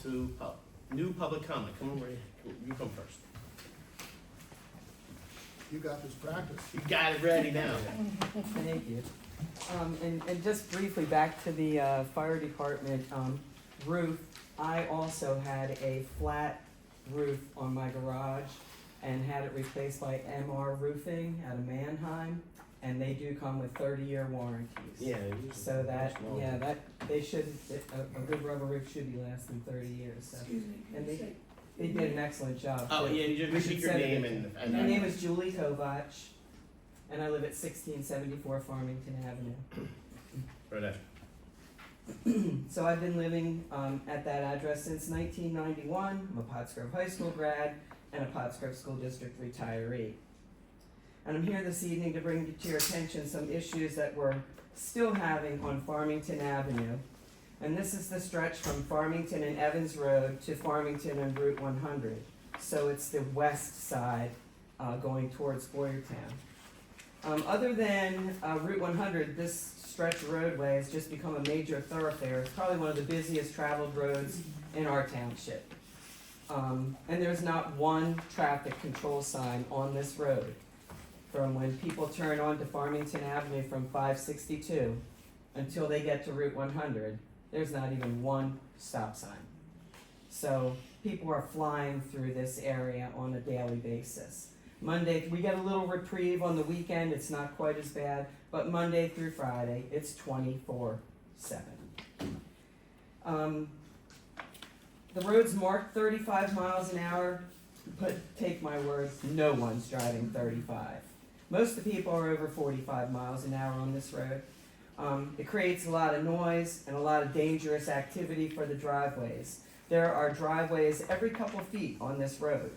to new public comment. Come on, Ray. You come first. You got this practice. You got it ready now. Thank you. And just briefly, back to the fire department roof, I also had a flat roof on my garage and had it replaced by MR Roofing out of Mannheim, and they do come with 30-year warranties. Yeah. So that, yeah, that, they should, a good rubber roof should be lasting 30 years, so. Excuse me, And can you say, They did an excellent job. Oh, too. yeah, you just We should repeat your send it. name and. My name is Julie Kovach, and I live at 1674 Farmington Avenue. Right after. So I've been living at that address since 1991. I'm a Pottsgrove High School grad and a Pottsgrove School District retiree. And I'm here this evening to bring to your attention some issues that we're still having on Farmington Avenue. And this is the stretch from Farmington and Evans Road to Farmington and Route 100. So it's the west side going towards Boyertown. Other than Route 100, this stretch of roadway has just become a major thoroughfare. It's probably one of the busiest traveled roads in our township. And there's not one traffic control sign on this road. From when people turn onto Farmington Avenue from 562 until they get to Route 100, there's not even one stop sign. So people are flying through this area on a daily basis. Monday, we get a little reprieve on the weekend, it's not quite as bad, but Monday through Friday, it's 24/7. The road's marked 35 miles an hour, but take my word, no one's driving 35. Most of the people are over 45 miles an hour on this road. It creates a lot of noise and a lot of dangerous activity for the driveways. There are driveways every couple feet on this road.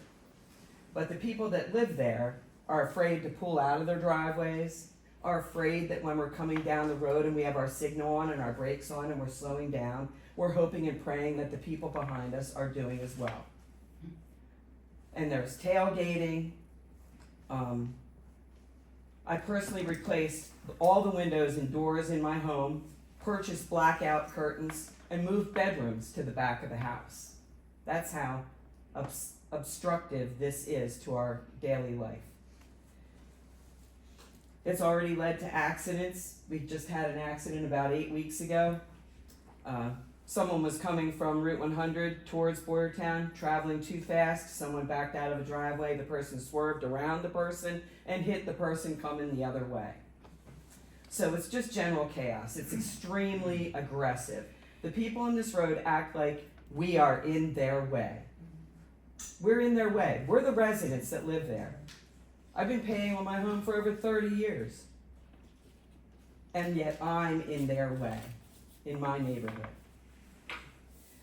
But the people that live there are afraid to pull out of their driveways, are afraid that when we're coming down the road and we have our signal on and our brakes on and we're slowing down, we're hoping and praying that the people behind us are doing as well. And there's tailgating. I personally replaced all the windows and doors in my home, purchased blackout curtains, and moved bedrooms to the back of the house. That's how obstructive this is to our daily life. It's already led to accidents. We just had an accident about 8 weeks ago. Someone was coming from Route 100 towards Boyertown, traveling too fast. Someone backed out of a driveway. The person swerved around the person and hit the person coming the other way. So it's just general chaos. It's extremely aggressive. The people on this road act like we are in their way. We're in their way. We're the residents that live there. I've been paying on my home for over 30 years. And yet I'm in their way, in my neighborhood.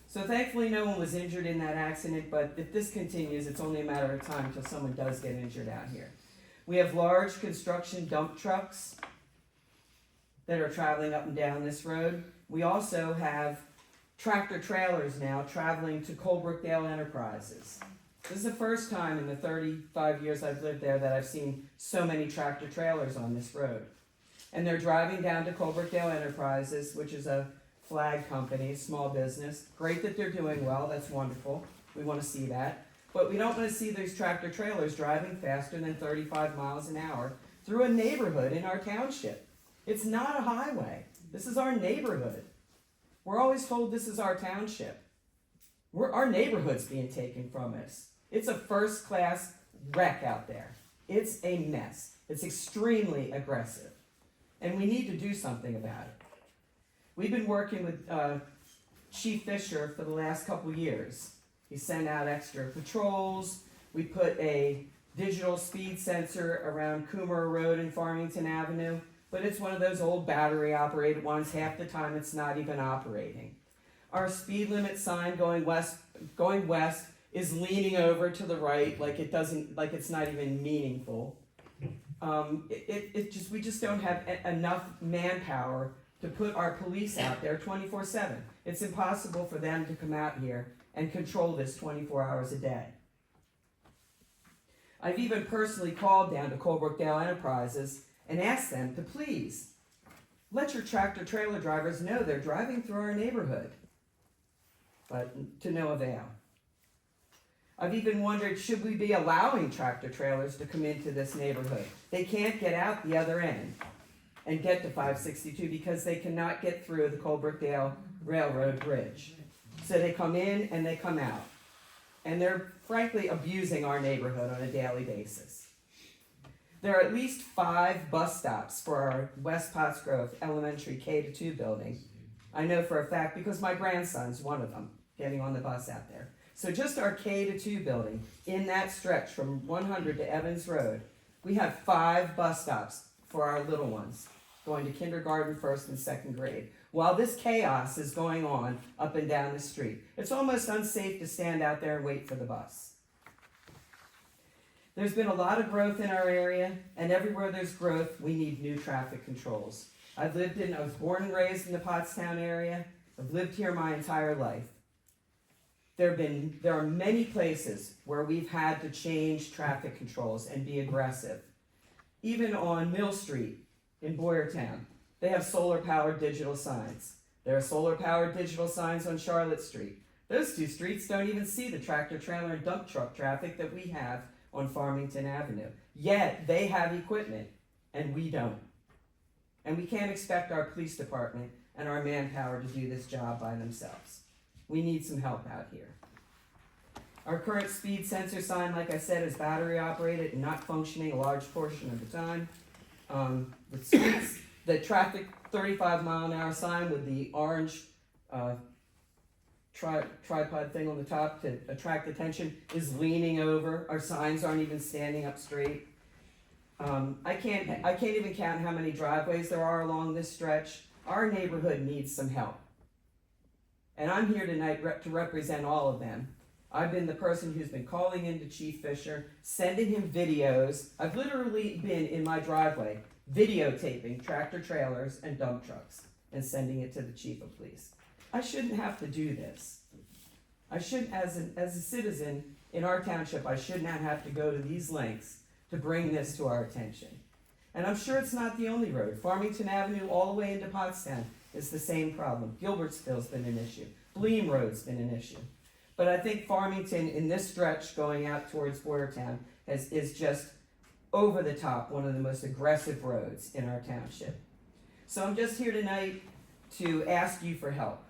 So thankfully no one was injured in that accident, but if this continues, it's only a matter of time until someone does get injured out here. We have large construction dump trucks that are traveling up and down this road. We also have tractor trailers now traveling to Colebrookdale Enterprises. This is the first time in the 35 years I've lived there that I've seen so many tractor trailers on this road. And they're driving down to Colebrookdale Enterprises, which is a flag company, small business. Great that they're doing well, that's wonderful. We want to see that. But we don't want to see these tractor trailers driving faster than 35 miles an hour through a neighborhood in our township. It's not a highway. This is our neighborhood. We're always told this is our township. Our neighborhood's being taken from us. It's a first-class wreck out there. It's a mess. It's extremely aggressive. And we need to do something about it. We've been working with Chief Fisher for the last couple years. He sent out extra patrols. We put a digital speed sensor around Coomer Road and Farmington Avenue, but it's one of those old battery-operated ones. Half the time it's not even operating. Our speed limit sign going west is leaning over to the right like it's not even meaningful. We just don't have enough manpower to put our police out there 24/7. It's impossible for them to come out here and control this 24 hours a day. I've even personally called down to Colebrookdale Enterprises and asked them to please let your tractor trailer drivers know they're driving through our neighborhood. but to no avail. I've even wondered, should we be allowing tractor trailers to come into this neighborhood? They can't get out the other end and get to 562 because they cannot get through the Colebrookdale Railroad Bridge. So they come in and they come out. And they're frankly abusing our neighborhood on a daily basis. There are at least 5 bus stops for our West Pottsgrove Elementary K-2 building. I know for a fact because my grandson's one of them, getting on the bus out there. So just our K-2 building, in that stretch from 100 to Evans Road, we have 5 bus stops for our little ones, going to kindergarten, 1st and 2nd grade. While this chaos is going on up and down the street, it's almost unsafe to stand out there and wait for the bus. There's been a lot of growth in our area, and everywhere there's growth, we need new traffic controls. I was born and raised in the Pottstown area. I've lived here my entire life. There are many places where we've had to change traffic controls and be aggressive. Even on Mill Street in Boyertown, they have solar-powered digital signs. There are solar-powered digital signs on Charlotte Street. Those 2 streets don't even see the tractor trailer and dump truck traffic that we have on Farmington Avenue. Yet they have equipment and we don't. And we can't expect our police department and our manpower to do this job by themselves. We need some help out here. Our current speed sensor sign, like I said, is battery operated and not functioning a large portion of the time. The traffic 35-mile-an-hour sign with the orange tripod thing on the top to attract attention is leaning over. Our signs aren't even standing up straight. I can't even count how many driveways there are along this stretch. Our neighborhood needs some help. And I'm here tonight to represent all of them. I've been the person who's been calling into Chief Fisher, sending him videos. I've literally been in my driveway videotaping tractor trailers and dump trucks and sending it to the Chief of Police. I shouldn't have to do this. I shouldn't, as a citizen in our township, I should not have to go to these lengths to bring this to our attention. And I'm sure it's not the only road. Farmington Avenue all the way into Pottstown is the same problem. Gilbertsville's been an issue. Bleem Road's been an issue. But I think Farmington, in this stretch going out towards Boyertown, is just over the top, one of the most aggressive roads in our township. So I'm just here tonight to ask you for help.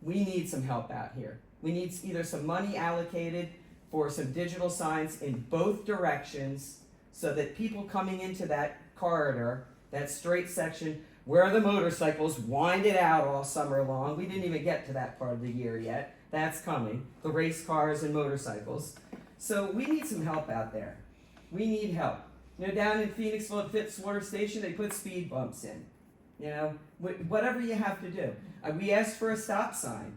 We need some help out here. We need either some money allocated for some digital signs in both directions so that people coming into that corridor, that straight section where the motorcycles wind it out all summer long. We didn't even get to that part of the year yet. That's coming. The race cars and motorcycles. So we need some help out there. We need help. You know, down in Phoenixville at Fitzwater Station, they put speed bumps in. You know, whatever you have to do. We asked for a stop sign.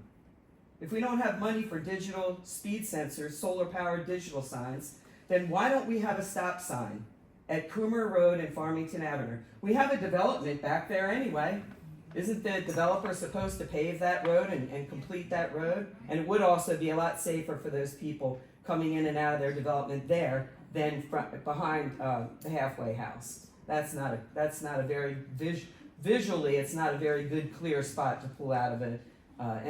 If we don't have money for digital speed sensors, solar-powered digital signs, then why don't we have a stop sign at Coomer Road and Farmington Avenue? We have a development back there anyway. Isn't the developer supposed to pave that road and complete that road? And it would also be a lot safer for those people coming in and out of their development there than behind the halfway house. That's not a very visually, it's not a very good clear spot to pull out of an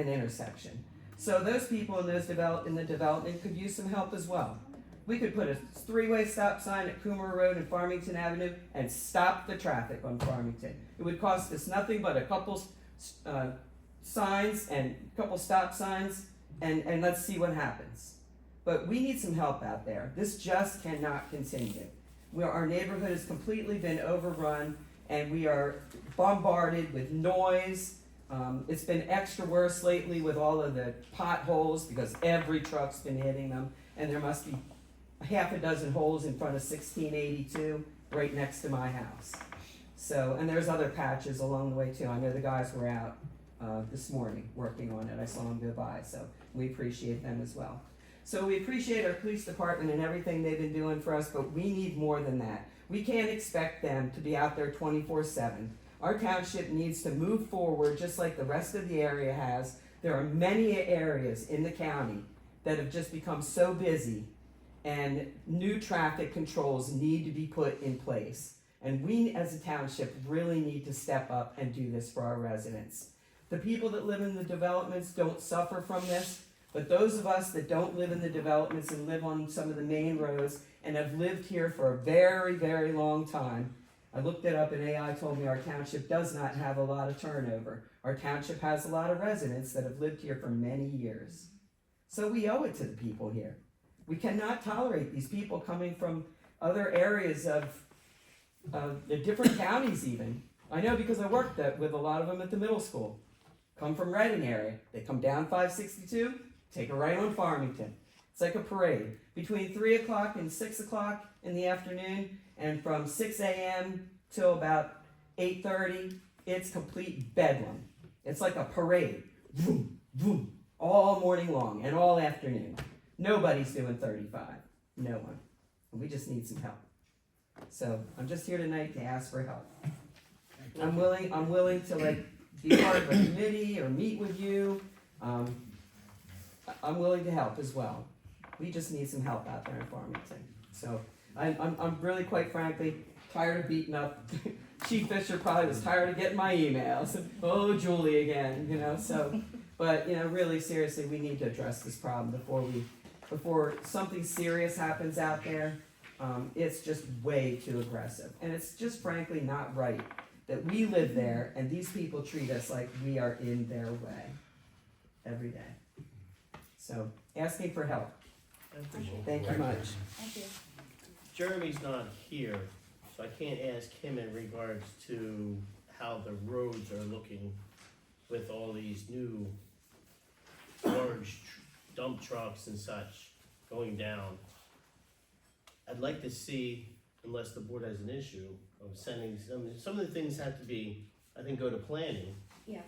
intersection. So those people in the development could use some help as well. We could put a 3-way stop sign at Coomer Road and Farmington Avenue and stop the traffic on Farmington. It would cost us nothing but a couple signs and a couple stop signs, and let's see what happens. But we need some help out there. This just cannot continue. Our neighborhood has completely been overrun, and we are bombarded with noise. It's been extra worse lately with all of the potholes because every truck's been hitting them, and there must be half a dozen holes in front of 1682 right next to my house. So, and there's other patches along the way too. I know the guys were out this morning working on it. I saw them go by, so we appreciate them as well. So we appreciate our police department and everything they've been doing for us, but we need more than that. We can't expect them to be out there 24/7. Our township needs to move forward just like the rest of the area has. There are many areas in the county that have just become so busy, and new traffic controls need to be put in place. And we as a township really need to step up and do this for our residents. The people that live in the developments don't suffer from this. But those of us that don't live in the developments and live on some of the main roads and have lived here for a very, very long time, I looked it up and AI told me our township does not have a lot of turnover. Our township has a lot of residents that have lived here for many years. So we owe it to the people here. We cannot tolerate these people coming from other areas of the different counties even. I know because I worked with a lot of them at the middle school. Come from Reading area. They come down 562, take a right on Farmington. It's like a parade. Between 3 o'clock and 6 o'clock in the afternoon, and from 6 a.m. till about 8:30, it's complete bedlam. It's like a parade. Vroom, vroom, all morning long and all afternoon. Nobody's doing 35. No one. And we just need some help. So I'm just here tonight to ask for help. I'm willing to be part of a committee or meet with you. I'm willing to help as well. We just need some help out there in Farmington. So I'm really, quite frankly, tired of beating up. Chief Fisher probably was tired of getting my emails. Oh, Julie again, so, but, really seriously, we need to address this problem before something serious happens out there. It's just way too aggressive. And it's just frankly not right that we live there and these people treat us like we are in their way every day. So, asking for help. Thank you much. Thank you. Jeremy's not here, so I can't ask him in regards to how the roads are looking with all these new large dump trucks and such going down. I'd like to see, unless the board has an issue, of sending, some of the things have to be, I think, go to planning Yeah,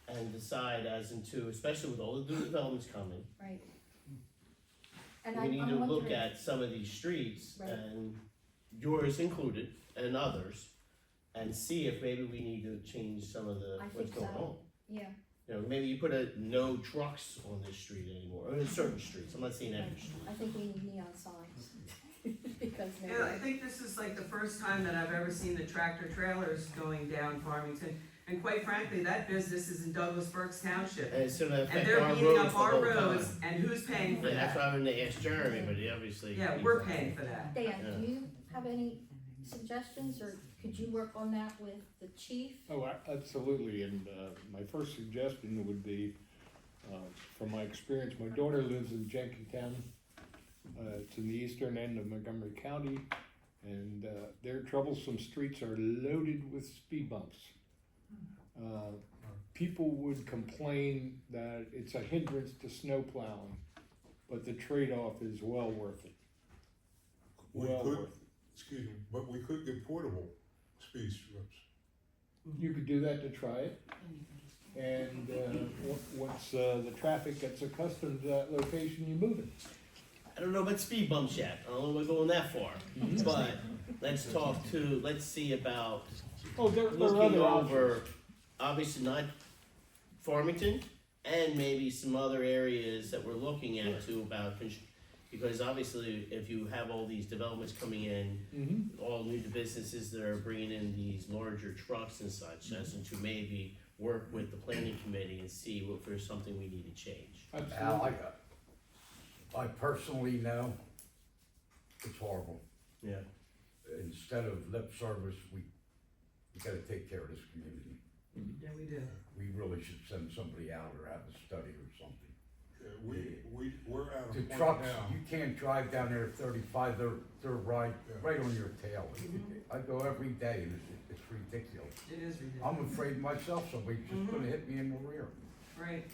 and decide as into, especially with all the new developments coming. right. And We I'm need to look wondering- at some of these streets, Right. and yours included, and others, and see if maybe we need to change some of the, I what's think going so. on. Yeah, Maybe you put a no trucks on this street anymore, or in certain streets, I'm not saying every right. street. I think we need neon signs. Because maybe, Yeah, I think this is like the first time that I've ever seen the tractor trailers going down Farmington. And quite frankly, that business is in Douglas Burke's Township. And it's gonna And affect they're our beating roads up the our whole roads, time. and who's paying for And that's that? why I'm gonna ask Jeremy, but he obviously. Yeah, he's we're not. paying for that. Dan, Yeah. do you have any suggestions, or could you work on that with the chief? Oh, absolutely, and my first suggestion would be, from my experience, my daughter lives in Jenkintown. It's in the eastern end of Montgomery County, and their troublesome streets are loaded with speed bumps. People would complain that it's a hindrance to snow plowing, but the trade-off is well worth it. Well worth it. Excuse me, but we could get portable speed strips. You could do that to try it, and once the traffic gets accustomed to that location, you move it. I don't know about speed bumps yet, I don't know if we're going that far, but let's see about Oh, there are looking other over, options. obviously not Farmington, and maybe some other areas that we're looking at too about, because obviously if you have all these developments coming in, Mhm. all new businesses that are bringing in these larger trucks and such, as to maybe work with the planning committee and see if there's something we need to change. Al, Absolutely. I personally know it's horrible. Yeah. Instead of lip service, we gotta take care of this community. Yeah, we do. We really should send somebody out or have a study or something. We're at a The point trucks, now. you can't drive down there at 35, they're right on your tail. I go every day and it's ridiculous. It is ridiculous. I'm afraid myself somebody's just gonna hit me in the rear. Right.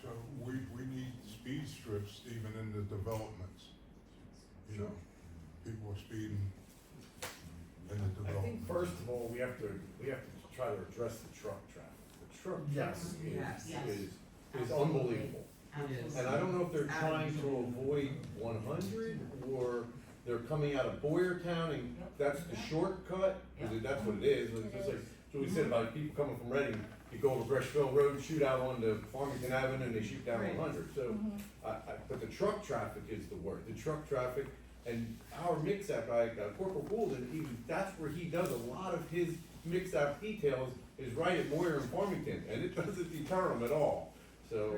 So we need speed strips even in the developments. People are speeding in the I think development. first of all, we have to try to address the truck traffic. The truck traffic Yes. is unbelievable. It is. And I don't know if they're trying to avoid 100 or they're coming out of Boyertown and that's the shortcut, because that's what it is. It's just like Julie said about people coming from Reading, you go over Greshville Road, shoot out onto Farmington Avenue, and they shoot down Right. 100. So, but the truck traffic is the word. The truck traffic, and our mix-up guy, Corporal Goulden, that's where he does a lot of his mix-up details, is right at Moyer and Farmington, and it doesn't deter him at all. So,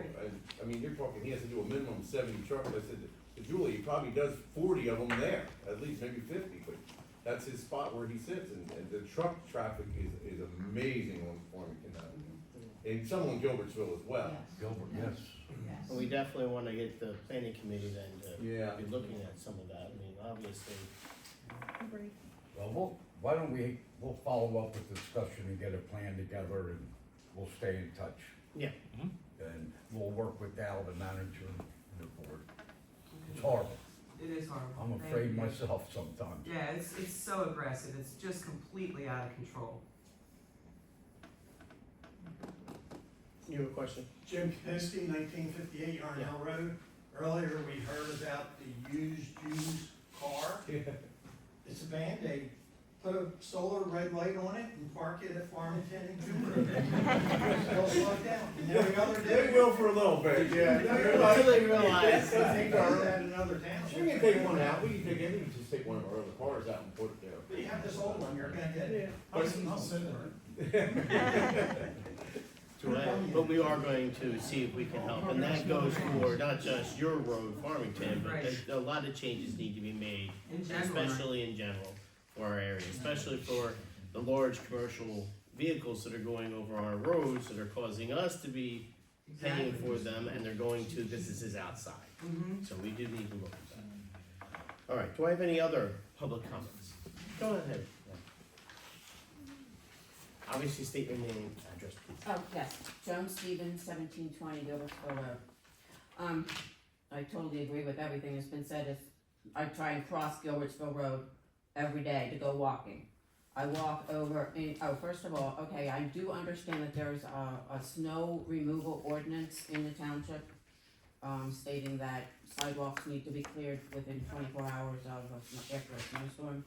I mean, you're talking, he has to do a minimum of 70 trucks. I said to Julie, he probably does 40 of them there, at least maybe 50, but that's his spot where he sits, and the truck traffic is amazing on Farmington Avenue. And some on Gilbertsville as well. Gilbert, yes. And we definitely wanna get the planning committee then to Yeah. be looking at some of that, I mean, obviously, Agreed. Well, why don't we'll follow up with discussion and get a plan together and we'll stay in touch. yeah. And we'll work with Al, the manager, and the board. It's horrible. It is horrible. I'm Thank afraid you. myself sometimes. Yeah, it's so aggressive, it's just completely out of control. You have a question? Jim Kaminsky, 1958 Yarnell Road. Earlier, we heard about the used car. It's a Band-Aid. Put a solar red light on it and park it at Farmington and Cooper. It'll slow down. And every other They day. will for a little bit, yeah. Until they realize. I think they're at another town. We can take one out, we can take any, we can just take one of our other cars out and put it there. But you have this old one, you're gonna get. But- I'll send it. But we are going to see if we can help, and that goes for not just your road, Farmington, but Right. a lot of changes need to be made, In general, right? especially in general for our area, especially for the large commercial vehicles that are going over our roads that are causing us to be paying Exactly. for them, and they're going to businesses outside. Mm-hmm. So we do need to look at that. All right, do I have any other public comments? Go ahead. Obviously state your name, address, please. Oh, yes, Joan Stevens, 1720 Gilbertsville Road. I totally agree with everything that's been said. I try and cross Gilbertsville Road every day to go walking. I walk over, first of all, okay, I do understand that there's a snow removal ordinance in the township, stating that sidewalks need to be cleared within 24 hours after a snowstorm.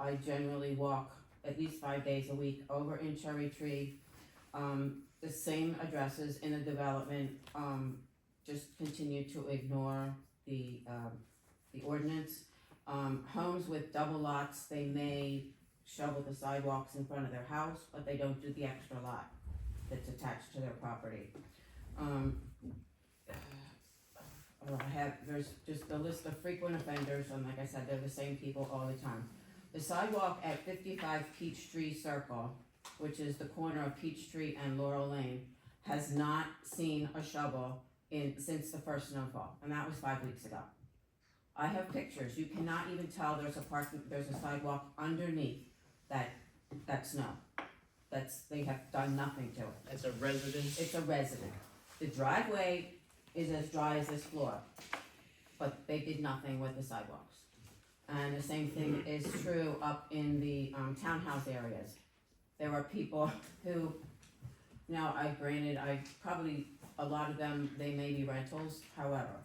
I generally walk at least 5 days a week over in Cherry Tree. The same addresses in the development, just continue to ignore the ordinance. Homes with double lots, they may shovel the sidewalks in front of their house, but they don't do the extra lot that's attached to their property. There's just a list of frequent offenders, and like I said, they're the same people all the time. The sidewalk at 55 Peachtree Circle, which is the corner of Peachtree and Laurel Lane, has not seen a shovel since the first snowfall, and that was 5 weeks ago. I have pictures, you cannot even tell there's a sidewalk underneath that snow. They have done nothing to it. As a resident, It's a resident. The driveway is as dry as this floor, but they did nothing with the sidewalks. And the same thing is true up in the townhouse areas. There are people who, now a lot of them, they may be rentals, however,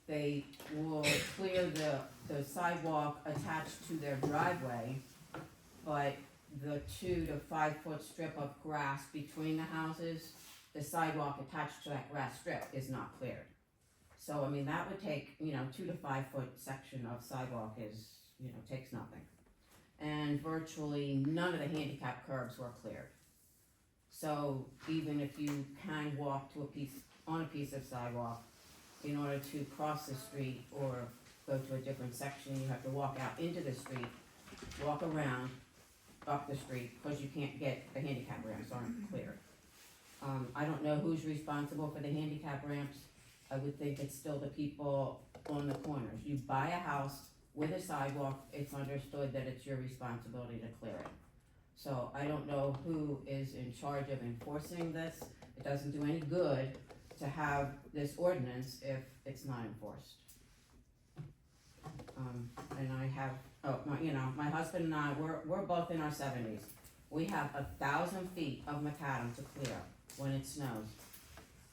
they will clear the sidewalk attached to their driveway, but the 2 to 5 foot strip of grass between the houses, the sidewalk attached to that grass strip is not cleared. So, I mean, that would take, 2 to 5 foot section of sidewalk takes nothing. And virtually none of the handicap curbs were cleared. So even if you can walk on a piece of sidewalk, in order to cross the street or go to a different section, you have to walk out into the street, walk around, up the street, because you can't get, the handicap ramps aren't cleared. I don't know who's responsible for the handicap ramps. I would think it's still the people on the corners. You buy a house with a sidewalk, it's understood that it's your responsibility to clear it. So I don't know who is in charge of enforcing this. It doesn't do any good to have this ordinance if it's not enforced. And I have, my husband and I, we're both in our 70s. We have 1,000 feet of macadam to clear when it snows.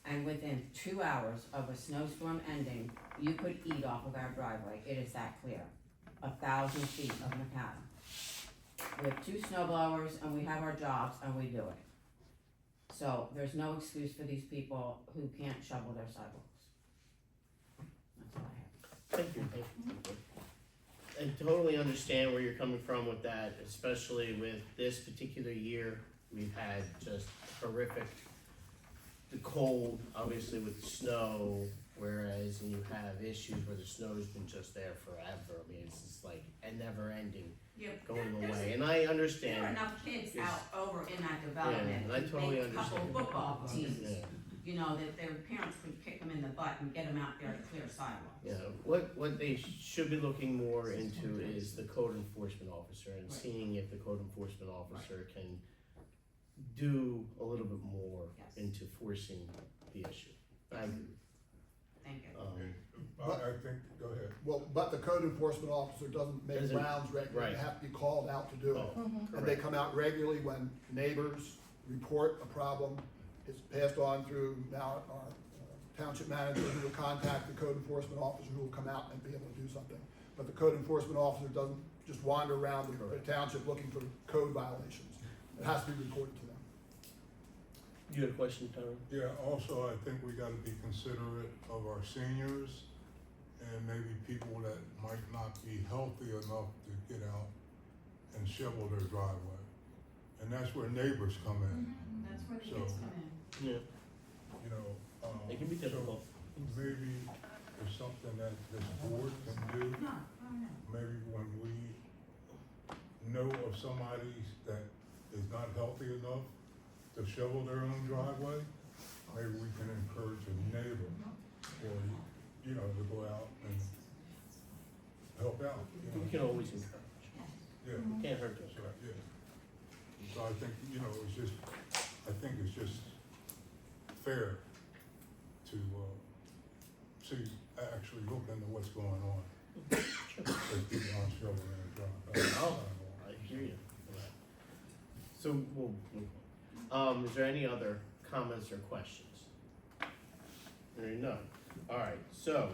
And within 2 hours of a snowstorm ending, you could eat off of our driveway. It is that clear. 1,000 feet of macadam. We have 2 snow blowers and we have our jobs and we do it. So there's no excuse for these people who can't shovel their sidewalks. That's all I have. thank you. I totally understand where you're coming from with that, especially with this particular year. We've had just horrific the cold, obviously with the snow, whereas you have issues where the snow's been just there forever. I mean, it's just like a never ending Yeah, going there's- away, and I There are understand. enough kids Yes. out over in that Yeah, development and I to totally make a couple understand. football teams. Yeah. You know, that their parents could kick them in the butt and get them out there to clear sidewalks. Yeah, what they should be looking more into is the code enforcement officer and Right. seeing if the code enforcement officer can do a little bit more Yes. into forcing the issue. I agree. Thank you. I think, go ahead. Well, but the code enforcement officer doesn't make Doesn't- rounds regularly, right. they have to be called out to do it. Oh, And they correct. come out regularly when neighbors report a problem. It's passed on through now our township manager who will contact the code enforcement officer who will come out and be able to do something. But the code enforcement officer doesn't just wander around the township looking for code violations. It has to be reported to them. You had a question, Tyron? Yeah, also, I think we gotta be considerate of our seniors and maybe people that might not be healthy enough to get out and shovel their driveway. And that's where neighbors come in, That's where the So- kids come in. Yeah, you know. it can be so difficult. Maybe there's something that this board can do. No, no. Maybe when we know of somebody that is not healthy enough to shovel their own driveway, maybe we can encourage a neighbor or, you know, to go out and help out, you We know. can always encourage, Yeah, can't hurt to that's encourage. right, yeah. So I think, you know, it's just, I think it's just fair to, see, actually look into what's going on. If people aren't shoveling their Oh, driveway. I hear you. So, we'll move on. Is there any other comments or questions? There are none. Alright, so,